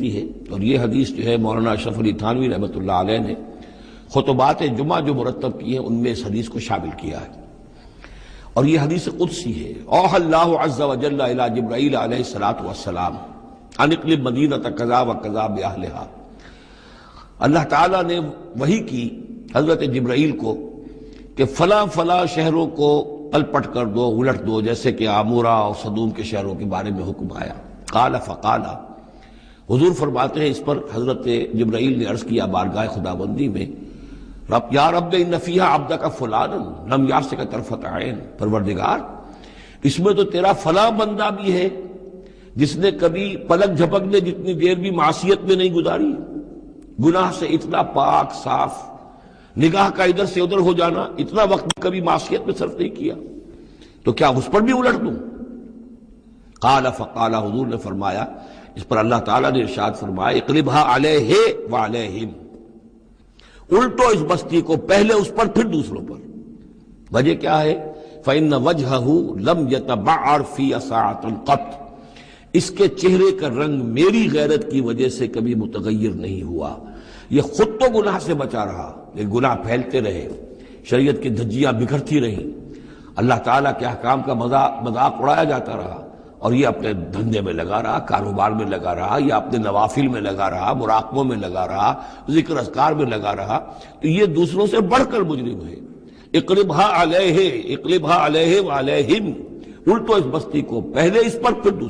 ہے۔ اور یہ حدیث جو ہے مولانا اشرف علی تھانوی رحمۃ اللہ علیہ نے خطبات جمعہ جو مرتب کی ہیں ان میں اس حدیث کو شامل کیا ہے، اور یہ حدیث قدسی ہے۔ اوحى اللہ عز وجل الی جبرائیل علیہ الصلوۃ والسلام ان اقلب مدینۃ کذا وکذا باہلھا، اللہ تعالیٰ نے وحی کی حضرت جبرائیل کو کہ فلاں فلاں شہروں کو پلٹ کر دو، الٹ دو، جیسے کہ عامورہ اور صدوم کے شہروں کے بارے میں حکم آیا۔ قال فقال، حضور فرماتے ہیں اس پر حضرت جبرائیل نے عرض کیا بارگاہ خداوندی میں، رب یا رب ان فیہا عبدک فلانا لم یعصک طرفۃ عین، پروردگار اس میں تو تیرا فلاں بندہ بھی ہے جس نے کبھی پلک جھپکنے جتنی دیر بھی معصیت میں نہیں گزاری، گناہ سے اتنا پاک صاف، نگاہ کا ادھر سے ادھر ہو جانا، اتنا وقت کبھی معصیت میں صرف نہیں کیا، تو کیا اس پر بھی الٹ دوں؟ قال فقال، حضور نے فرمایا اس پر اللہ تعالیٰ نے ارشاد فرمایا اقلبها علیہ وعلیہم، الٹو اس بستی کو، پہلے اس پر پھر دوسروں پر۔ وجہ کیا ہے؟ فإن وجهه لم يتبعر في ساعة قط، اس کے چہرے کا رنگ میری غیرت کی وجہ سے کبھی متغیر نہیں ہوا۔ یہ خود تو گناہ سے بچا رہا، لیکن گناہ پھیلتے رہے، شریعت کی دھجیاں بکھرتی رہیں، اللہ تعالیٰ کے احکام کا مذاق اڑایا جاتا رہا، اور یہ اپنے دھندے میں لگا رہا، کاروبار میں لگا رہا، یا اپنے نوافل میں لگا رہا، مراقبوں میں لگا رہا، ذکر اذکار میں لگا رہا، تو یہ دوسروں سے بڑھ کر مجرم ہے۔ اقلبها علیہ، اقلبها علیہ وعلیہم، الٹو اس بستی کو، پہلے اس پر پھر دوسروں